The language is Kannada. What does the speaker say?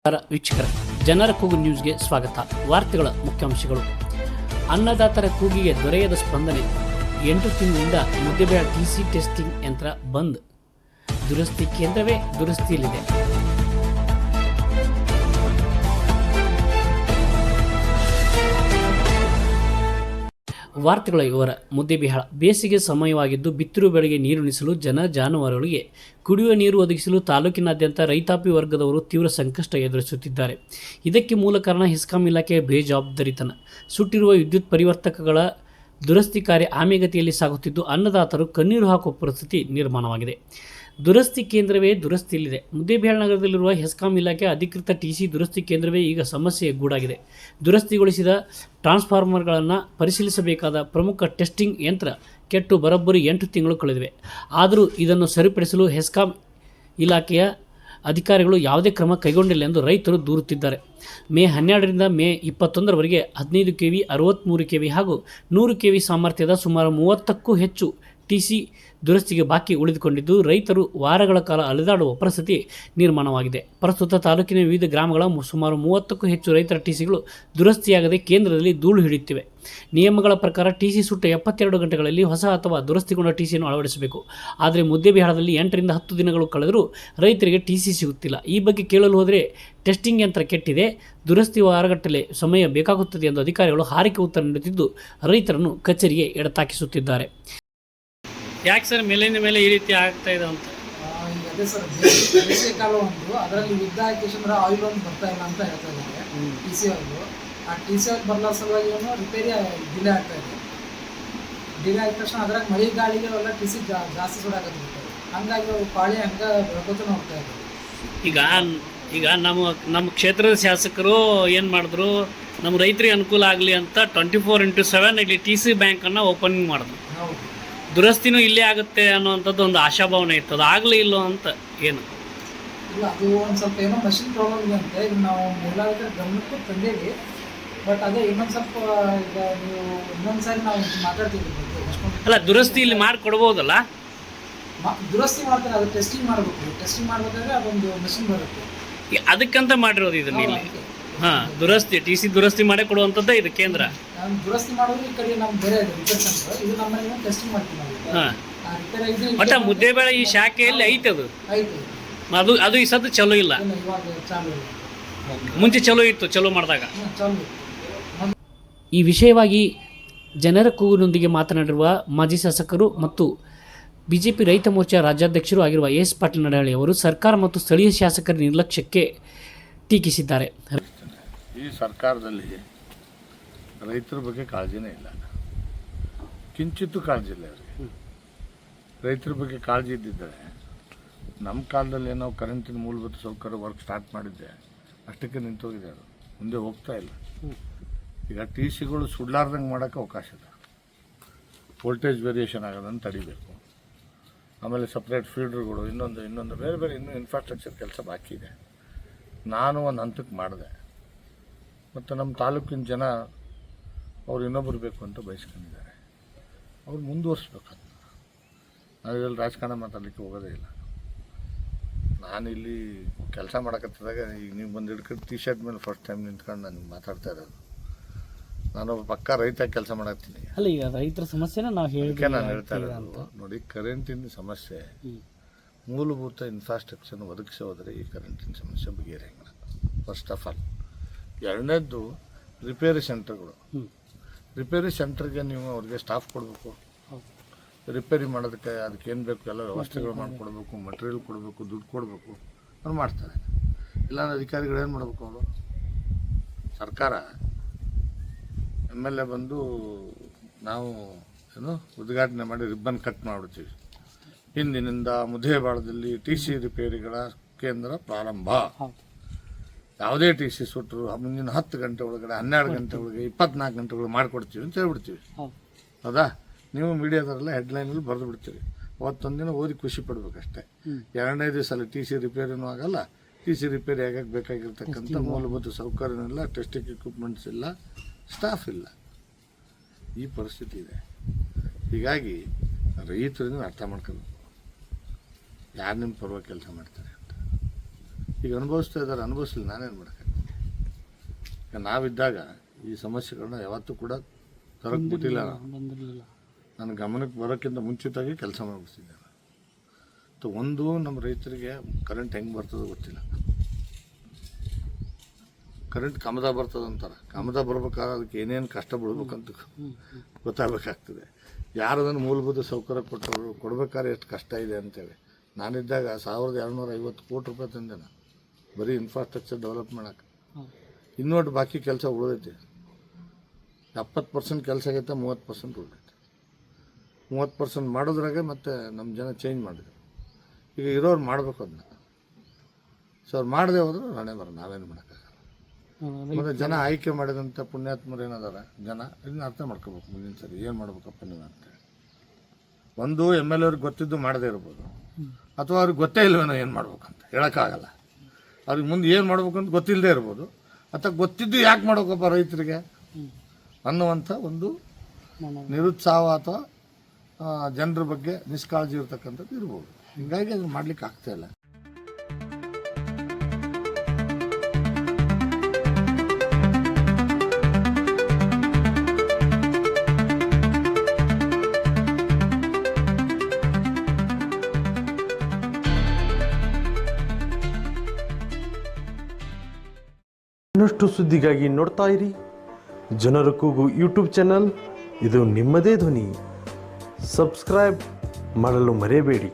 ವೀಕ್ಷಕರ ಜನರ ಕೂಗು ನ್ಯೂಸ್ಗೆ ಸ್ವಾಗತ. ವಾರ್ತೆಗಳ ಮುಖ್ಯಾಂಶಗಳು. ಅನ್ನದಾತರ ಕೂಗಿಗೆ ದೊರೆಯದ ಸ್ಪಂದನೆ. 8 ತಿಂಗಳಿಂದ ಮುದ್ದೆಬೇಳೆ ಟಿಸಿ ಟೆಸ್ಟಿಂಗ್ ಯಂತ್ರ ಬಂದ್. ದುರಸ್ತಿ ಕೇಂದ್ರವೇ ದುರಸ್ತಿಯಲ್ಲಿದೆ. ವಾರ್ತೆಗಳ ವಿವರ. ಮುದ್ದೆಬಿಹಾಳ ಬೇಸಿಗೆ ಸಮಯವಾಗಿದ್ದು ಬಿತ್ತಿರು ಬೆಳೆಗೆ ನೀರುಣಿಸಲು ಜಾನುವಾರುಗಳಿಗೆ ಕುಡಿಯುವ ನೀರು ಒದಗಿಸಲು ತಾಲೂಕಿನಾದ್ಯಂತ ರೈತಾಪಿ ವರ್ಗದವರು ತೀವ್ರ ಸಂಕಷ್ಟ ಎದುರಿಸುತ್ತಿದ್ದಾರೆ. ಇದಕ್ಕೆ ಮೂಲ ಕಾರಣ ಹೆಸ್ಕಾಂ ಇಲಾಖೆಯ ಬೇಜವಾಬ್ದಾರಿತನ. ಸುಟ್ಟಿರುವ ವಿದ್ಯುತ್ ಪರಿವರ್ತಕಗಳ ದುರಸ್ತಿ ಕಾರ್ಯ ಆಮೆಗತಿಯಲ್ಲಿ ಸಾಗುತ್ತಿದ್ದು ಅನ್ನದಾತರು ಕಣ್ಣೀರು ಹಾಕುವ ಪರಿಸ್ಥಿತಿ ನಿರ್ಮಾಣವಾಗಿದೆ. ದುರಸ್ತಿ ಕೇಂದ್ರವೇ ದುರಸ್ತಿಯಲ್ಲಿದೆ. ಮುದ್ದೇಬಿಹಾಳ ನಗರದಲ್ಲಿರುವ ಹೆಸ್ಕಾಂ ಇಲಾಖೆ ಅಧಿಕೃತ ಟಿಸಿ ದುರಸ್ತಿ ಕೇಂದ್ರವೇ ಈಗ ಸಮಸ್ಯೆಯ ಗೂಡಾಗಿದೆ. ದುರಸ್ತಿಗೊಳಿಸಿದ ಟ್ರಾನ್ಸ್ಫಾರ್ಮರ್ಗಳನ್ನು ಪರಿಶೀಲಿಸಬೇಕಾದ ಪ್ರಮುಖ ಟೆಸ್ಟಿಂಗ್ ಯಂತ್ರ ಕೆಟ್ಟು ಬರೋಬ್ಬರಿ 8 ತಿಂಗಳು ಕಳೆದಿವೆ. ಆದರೂ ಇದನ್ನು ಸರಿಪಡಿಸಲು ಹೆಸ್ಕಾಂ ಇಲಾಖೆಯ ಅಧಿಕಾರಿಗಳು ಯಾವುದೇ ಕ್ರಮ ಕೈಗೊಂಡಿಲ್ಲ ಎಂದು ರೈತರು ದೂರುತ್ತಿದ್ದಾರೆ. ಮೇ 12ರಿಂದ ಮೇ 21ರವರೆಗೆ 15 ಕೆವಿ, 63 ಕೆವಿ ಹಾಗೂ 100 ಕೆವಿ ಸಾಮರ್ಥ್ಯದ ಸುಮಾರು 30ಕ್ಕೂ ಹೆಚ್ಚು ಟಿಸಿ ದುರಸ್ತಿಗೆ ಬಾಕಿ ಉಳಿದುಕೊಂಡಿದ್ದು ರೈತರು ವಾರಗಳ ಕಾಲ ಅಲೆದಾಡುವ ಪರಿಸ್ಥಿತಿ ನಿರ್ಮಾಣವಾಗಿದೆ. ಪ್ರಸ್ತುತ ತಾಲೂಕಿನ ವಿವಿಧ ಗ್ರಾಮಗಳ ಸುಮಾರು 30ಕ್ಕೂ ಹೆಚ್ಚು ರೈತರ ಟಿಸಿಗಳು ದುರಸ್ತಿಯಾಗದೆ ಕೇಂದ್ರದಲ್ಲಿ ಧೂಳು ಹಿಡಿಯುತ್ತಿವೆ. ನಿಯಮಗಳ ಪ್ರಕಾರ ಟಿಸಿ ಸುಟ್ಟ 72 ಗಂಟೆಗಳಲ್ಲಿ ಹೊಸ ಅಥವಾ ದುರಸ್ತಿಗೊಂಡ ಟಿಸಿಯನ್ನು ಅಳವಡಿಸಬೇಕು. ಆದರೆ ಮುದ್ದೇಬಿಹಾಳದಲ್ಲಿ 8ರಿಂದ 10 ದಿನಗಳು ಕಳೆದರೂ ರೈತರಿಗೆ ಟಿಸಿ ಸಿಗುತ್ತಿಲ್ಲ. ಈ ಬಗ್ಗೆ ಕೇಳಲು ಹೋದರೆ ಟೆಸ್ಟಿಂಗ್ ಯಂತ್ರ ಕೆಟ್ಟಿದೆ, ದುರಸ್ತಿ ವಾರಗಟ್ಟಲೆ ಸಮಯ ಬೇಕಾಗುತ್ತದೆ ಎಂದು ಅಧಿಕಾರಿಗಳು ಹಾರಿಕೆ ಉತ್ತರ ನೀಡುತ್ತಿದ್ದು ರೈತರನ್ನು ಕಚೇರಿಗೆ ಎಡತಾಕಿಸುತ್ತಿದ್ದಾರೆ. ಯಾಕೆ ಸರ್ ಮೇಲಿಂದ ಮೇಲೆ ಈ ರೀತಿ ಆಗ್ತಾ ಇದೆ ಅಂತ? ಈಗ ಅದೇ ಸರ್, ಬೇಸಿಗೆ ಕಾಲ ಒಂದು ಅದರಲ್ಲಿ ಯುದ್ಧ ಆಯ್ಕೆಂದ್ರೆ ಆಯಿಲ್ ಒಂದು ಬರ್ತಾ ಇಲ್ಲ ಅಂತ ಹೇಳ್ತಾ ಇದ್ದಾರೆ. ಟಿ ಸಿ ಆಯಿಲ್ ಆ ಟಿ ಸಿ ಆಯಿಲ್ ಬರಲಾರ ಸಲುವಾಗಿ ಏನು ರಿಪೇರಿ ಡಿಲೇ ಆಗ್ತಾ ಇದೆ. ಡಿಲೇ ಆದ ತಕ್ಷಣ ಅದ್ರಾಗ ಮಳೆ ಗಾಳಿಗೆ ಎಲ್ಲ ಟಿ ಸಿ ಜಾಸ್ತಿ ಸುಡಾಕತ್ತಿರ್ತಾರೆ. ಹಂಗಾಗಿ ಅವು ಪಾಳಿ ಹಂಗೆ ಬೆಳ್ಕೊತಾನೆ ಹೋಗ್ತಾ ಇದ್ದಾರೆ. ಈಗ ನಮ್ಮ ಕ್ಷೇತ್ರದ ಶಾಸಕರು ಏನು ಮಾಡಿದ್ರು, ನಮ್ಮ ರೈತರಿಗೆ ಅನುಕೂಲ ಆಗಲಿ ಅಂತ 24x7 ಇಲ್ಲಿ ಟಿ ಸಿ ಬ್ಯಾಂಕನ್ನು ಓಪನಿಂಗ್ ಮಾಡಿದ್ರು. ಹೌದು, ದುರಸ್ತಿನೂ ಇಲ್ಲೇ ಆಗುತ್ತೆ ಅನ್ನೋವಂಥದ್ದು ಒಂದು ಆಶಾಭಾವನೆ ಇತ್ತು. ಅದು ಆಗಲಿ ಇಲ್ಲೋ ಅಂತ ಏನು ಇಲ್ಲ, ಅದು ಒಂದು ಸ್ವಲ್ಪ ಏನೋ ಮಷಿನ್ ಪ್ರಾಬ್ಲಮ್ ಇದೆ ಅಂತ ಈಗ ನಾವು ಮೇಲಾಧಿಕಾರಿ ಗಮನಕ್ಕೂ ತಂದೇವಿ. ಬಟ್ ಅದೇ ಇನ್ನೊಂದು ಸ್ವಲ್ಪ ಈಗ ನೀವು ಇನ್ನೊಂದು ಸಾರಿ ನಾವು ಮಾತಾಡ್ತೀವಿ. ಅಲ್ಲ, ದುರಸ್ತಿ ಇಲ್ಲಿ ಮಾಡಿಕೊಡ್ಬೋದಲ್ಲ? ದುರಸ್ತಿ ಮಾಡ್ತಾರೆ, ಅದು ಟೆಸ್ಟಿಂಗ್ ಮಾಡಬೇಕು. ಟೆಸ್ಟಿಂಗ್ ಮಾಡಬೇಕಾದ್ರೆ ಅದೊಂದು ಮಷಿನ್ ಬರುತ್ತೆ, ಅದಕ್ಕಂತ ಮಾಡಿರೋದು ಇದನ್ನ ಇಲ್ಲಿ. ದುರಸ್ತಿ ಟಿ ಸಿ ದುರಸ್ತಿ ಮಾಡೇ ಕೊಡುವಂಥದ್ದೇ ಇದು ಕೇಂದ್ರ. ದುರಸ್ತಿ ಮಾಡೋದು ಈ ಕಡೆ ನಮ್ಗೆ ಬೇರೆ ಇದೆ ರಿಪೇರ್ ಸೆಂಟರ್. ಇದು ನಮ್ಮಲ್ಲಿ ಟೆಸ್ಟಿಂಗ್ ಮಾಡ್ತೀವಿ ನಾವು. ರಿಪೇರ್ ಆಗಿದೆ ಒಟ್ಟ ಮುದ್ದೇಬೇಳೆ ಈ ಶಾಖೆಯಲ್ಲಿ ಐತೆ ಅದು. ಅದು ಈ ಸದ್ದು ಚಲೋ ಇಲ್ಲ. ಇವಾಗ ಚಾಲು ಇಲ್ಲ, ಮುಂಚೆ ಚಲೋ ಇತ್ತು, ಚಲೋ ಮಾಡಿದಾಗ. ಚಾಲು. ಈ ವಿಷಯವಾಗಿ ಜನರ ಕೂಗಿನೊಂದಿಗೆ ಮಾತನಾಡಿರುವ ಮಾಜಿ ಶಾಸಕರು ಮತ್ತು ಬಿಜೆಪಿ ರೈತ ಮೋರ್ಚಾ ರಾಜ್ಯಾಧ್ಯಕ್ಷರು ಆಗಿರುವ ಎಸ್ ಪಾಟೀಲ್ ನಡಹಳ್ಳಿ ಅವರು ಸರ್ಕಾರ ಮತ್ತು ಸ್ಥಳೀಯ ಶಾಸಕರ ನಿರ್ಲಕ್ಷ್ಯಕ್ಕೆ ಟೀಕಿಸಿದ್ದಾರೆ. ಈ ಸರ್ಕಾರದಲ್ಲಿ ರೈತರ ಬಗ್ಗೆ ಕಾಳಜಿನೇ ಇಲ್ಲ, ಕಿಂಚಿತ್ತೂ ಕಾಳಜಿ ಇಲ್ಲ ಅವರಿಗೆ. ರೈತರ ಬಗ್ಗೆ ಕಾಳಜಿ ಇದ್ದಿದ್ದರೆ ನಮ್ಮ ಕಾಲದಲ್ಲಿ ನಾವು ಕರೆಂಟಿನ ಮೂಲಭೂತ ಸೌಕರ್ಯ ವರ್ಕ್ ಸ್ಟಾರ್ಟ್ ಮಾಡಿದ್ದೆ, ಅಷ್ಟಕ್ಕೆ ನಿಂತೋಗಿದೆ. ಅದು ಮುಂದೆ ಹೋಗ್ತಾ ಇಲ್ಲ. ಈಗ ಟಿ ಸಿಗಳು ಸುಡ್ಲಾರ್ದಂಗೆ ಮಾಡೋಕ್ಕೆ ಅವಕಾಶ ಇದೆ. ವೋಲ್ಟೇಜ್ ವೇರಿಯೇಷನ್ ಆಗೋದನ್ನು ತಡಿಬೇಕು. ಆಮೇಲೆ ಸಪ್ರೇಟ್ ಫೀಲ್ಡ್ರುಗಳು, ಇನ್ನೊಂದು ಬೇರೆ ಬೇರೆ ಇನ್ನೂ ಇನ್ಫ್ರಾಸ್ಟ್ರಕ್ಚರ್ ಕೆಲಸ ಬಾಕಿ ಇದೆ. ನಾನು ಒಂದು ಹಂತಕ್ಕೆ ಮಾಡಿದೆ. ಮತ್ತು ನಮ್ಮ ತಾಲೂಕಿನ ಜನ ಅವ್ರು ಇನ್ನೊಬ್ಬರು ಬೇಕು ಅಂತ ಬಯಸ್ಕೊಂಡಿದ್ದಾರೆ. ಅವ್ರು ಮುಂದುವರಿಸ್ಬೇಕು. ನಾವು ಇದರಲ್ಲಿ ರಾಜಕಾರಣ ಮಾತಾಡಲಿಕ್ಕೆ ಹೋಗೋದೇ ಇಲ್ಲ. ನಾನಿಲ್ಲಿ ಕೆಲಸ ಮಾಡಕತ್ತಿದಾಗ ಈಗ ನೀವು ಬಂದು ಹಿಡ್ಕೊಂಡು ಟಿ ಶರ್ಟ್ ಮೇಲೆ ಫಸ್ಟ್ ಟೈಮ್ ನಿಂತ್ಕೊಂಡು ನಾನು ಮಾತಾಡ್ತಾ ಇರೋದು. ನಾನೊಬ್ಬ ಪಕ್ಕ ರೈತ ಕೆಲಸ ಮಾಡತ್ತೀನಿ. ಅಲ್ಲ, ಈಗ ರೈತರ ಸಮಸ್ಯೆನ ನಾನು ಹೇಳ್ತಾ ಇರೋದು ನೋಡಿ, ಕರೆಂಟಿನ ಸಮಸ್ಯೆ ಮೂಲಭೂತ ಇನ್ಫ್ರಾಸ್ಟ್ರಕ್ಚರ್ನ ಒದಗಿಸಿ ಹೋದರೆ ಈ ಕರೆಂಟಿನ ಸಮಸ್ಯೆ ಬಗೆಹರಿಯಂಗಿಲ್ಲ, ಫಸ್ಟ್ ಆಫ್ ಆಲ್. ಎರಡನೇದ್ದು ರಿಪೇರಿ ಸೆಂಟರ್ಗಳು. ರಿಪೇರಿ ಸೆಂಟರ್ಗೆ ನೀವು ಅವ್ರಿಗೆ ಸ್ಟಾಫ್ ಕೊಡಬೇಕು. ರಿಪೇರಿ ಮಾಡೋದಕ್ಕೆ ಅದಕ್ಕೇನು ಬೇಕು ಎಲ್ಲ ವ್ಯವಸ್ಥೆಗಳು ಮಾಡಿಕೊಡ್ಬೇಕು, ಮಟೀರಿಯಲ್ ಕೊಡಬೇಕು, ದುಡ್ಡು ಕೊಡಬೇಕು. ಅವ್ರು ಮಾಡ್ತಾರೆ. ಇಲ್ಲಾಂದ್ರೆ ಅಧಿಕಾರಿಗಳು ಏನು ಮಾಡಬೇಕು? ಅವರು ಸರ್ಕಾರ MLA ಬಂದು ನಾವು ಉದ್ಘಾಟನೆ ಮಾಡಿ ರಿಬ್ಬನ್ ಕಟ್ ಮಾಡಿಬಿಡ್ತೀವಿ. ಇಂದಿನಿಂದ ಮುದ್ದೇಬಿಹಾಳದಲ್ಲಿ ಟಿ ಸಿ ರಿಪೇರಿಗಳ ಕೇಂದ್ರ ಪ್ರಾರಂಭ. ಯಾವುದೇ ಟಿ ಸಿ ಸುಟ್ಟರು ಮುಂದಿನ 10 ಗಂಟೆ ಒಳಗಡೆ, 12 ಗಂಟೆ ಒಳಗೆ, 24 ಗಂಟೆ ಒಳಗೆ ಮಾಡಿಕೊಡ್ತೀವಿ ಅಂತ ಹೇಳ್ಬಿಡ್ತೀವಿ. ಹೌದಾ? ನೀವು ಮೀಡಿಯಾದವರೆಲ್ಲ ಹೆಡ್ಲೈನಲ್ಲಿ ಬರೆದು ಬಿಡ್ತೀವಿ. ಅವತ್ತೊಂದು ದಿನ ಓದಿ ಖುಷಿ ಪಡ್ಬೇಕಷ್ಟೇ. ಎರಡನೇ ದಿವಸ ಅಲ್ಲಿ ಟಿ ಸಿ ರಿಪೇರಿನೂ ಆಗಲ್ಲ. ಟಿ ಸಿ ರಿಪೇರಿ ಆಗಕ್ಕೆ ಬೇಕಾಗಿರ್ತಕ್ಕಂಥ ಮೂಲಭೂತ ಸೌಕರ್ಯನಿಲ್ಲ, ಟೆಸ್ಟಿಂಗ್ ಎಕ್ವಿಪ್ಮೆಂಟ್ಸ್ ಇಲ್ಲ, ಸ್ಟಾಫ್ ಇಲ್ಲ. ಈ ಪರಿಸ್ಥಿತಿ ಇದೆ. ಹೀಗಾಗಿ ರೈತರನ್ನು ಅರ್ಥ ಮಾಡ್ಕೋಬೇಕು, ಯಾರು ನಿಮ್ಮ ಪರವಾಗಿ ಕೆಲಸ ಮಾಡ್ತಾರೆ ಅಂತ. ಈಗ ಅನುಭವಿಸ್ತಾ ಇದ್ದಾರೆ, ಅನುಭವಿಸ್ಲಿ, ನಾನೇನು ಮಾಡೋಕ್ಕಾಗ್ತದೆ. ಈಗ ನಾವಿದ್ದಾಗ ಈ ಸಮಸ್ಯೆಗಳನ್ನ ಯಾವತ್ತೂ ಕೂಡ ತರಕ್ಕೆ ಬಿಟ್ಟಿಲ್ಲ. ಬಂದಿರಲಿಲ್ಲ. ನನ್ನ ಗಮನಕ್ಕೆ ಬರೋಕ್ಕಿಂತ ಮುಂಚಿತವಾಗಿ ಕೆಲಸ ಮಾಡಿಬಿಡ್ತಿದ್ದೆ. ಒಂದು ನಮ್ಮ ರೈತರಿಗೆ ಕರೆಂಟ್ ಹೆಂಗೆ ಬರ್ತದೋ ಗೊತ್ತಿಲ್ಲ. ಕರೆಂಟ್ ಕಮದ ಬರ್ತದೆ ಅಂತಾರೆ. ಕಮದ ಬರ್ಬೇಕಾದ್ರೆ ಅದಕ್ಕೆ ಏನೇನು ಕಷ್ಟ ಬಿಡ್ಬೇಕಂತ ಗೊತ್ತಾಗಬೇಕಾಗ್ತದೆ. ಯಾರು ಅದನ್ನು ಮೂಲಭೂತ ಸೌಕರ್ಯ ಕೊಡ್ಬೇಕಾದ್ರೆ ಎಷ್ಟು ಕಷ್ಟ ಇದೆ ಅಂತೇಳಿ. ನಾನಿದ್ದಾಗ 1250 ಕೋಟಿ ರೂಪಾಯಿ ತಂದೆ ನಾನು ಬರೀ ಇನ್ಫ್ರಾಸ್ಟ್ರಕ್ಚರ್ ಡೆವಲಪ್ ಮಾಡೋಕ್ಕೆ. ಇನ್ನೊಟ್ಟು ಬಾಕಿ ಕೆಲಸ ಉಳಿದೈತಿ. 70% ಕೆಲಸ ಆಗೈತೆ, 30% ಉಳಿದೈತೆ. 30% ಮಾಡೋದ್ರಾಗೆ ಮತ್ತೆ ನಮ್ಮ ಜನ ಚೇಂಜ್ ಮಾಡಿದ್ರು. ಈಗ ಇರೋರು ಮಾಡಬೇಕು ಅದನ್ನ. ಸೊ ಅವ್ರು ಮಾಡದೆ ಹೋದ್ರೆ ನಾನೇ ನಾವೇನು ಮಾಡೋಕ್ಕಾಗಲ್ಲ. ಮತ್ತು ಜನ ಆಯ್ಕೆ ಮಾಡಿದಂಥ ಪುಣ್ಯಾತ್ಮರು ಏನದಾರ ಜನ ಇದನ್ನ ಅರ್ಥ ಮಾಡ್ಕೋಬೇಕು. ಮುಂದಿನ ಸರಿ ಏನು ಮಾಡ್ಬೇಕಪ್ಪ ನೀವು ಅಂತೇಳಿ. ಒಂದು MLA ಅವ್ರಿಗೆ ಗೊತ್ತಿದ್ದು ಮಾಡದೇ ಇರ್ಬೋದು, ಅಥವಾ ಅವ್ರಿಗೆ ಗೊತ್ತೇ ಇಲ್ವೇನೋ ಏನು ಮಾಡ್ಬೇಕಂತ ಹೇಳೋಕ್ಕಾಗಲ್ಲ. ಅವ್ರಿಗೆ ಮುಂದೆ ಏನು ಮಾಡ್ಬೇಕಂತ ಗೊತ್ತಿಲ್ಲದೆ ಇರ್ಬೋದು, ಅಥವಾ ಗೊತ್ತಿದ್ದು ಯಾಕೆ ಮಾಡ್ಬೇಕಪ್ಪ ರೈತರಿಗೆ ಅನ್ನುವಂಥ ಒಂದು ನಿರುತ್ಸಾಹ ಅಥವಾ ಜನರ ಬಗ್ಗೆ ನಿಷ್ಕಾಳಜಿ ಇರ್ತಕ್ಕಂಥದ್ದು ಇರ್ಬೋದು. ಹೀಗಾಗಿ ಅದನ್ನು ಮಾಡ್ಲಿಕ್ಕೆ ಆಗ್ತಾಯಿಲ್ಲ. ಇನ್ನಷ್ಟು ಸುದ್ದಿಗಾಗಿ ನೋಡ್ತಾ ಇರಿ ಜನರ ಕೂಗು ಯೂಟ್ಯೂಬ್ ಚಾನಲ್. ಇದು ನಿಮ್ಮದೇ ಧ್ವನಿ. ಸಬ್ಸ್ಕ್ರೈಬ್ ಮಾಡಲು ಮರೆಯಬೇಡಿ.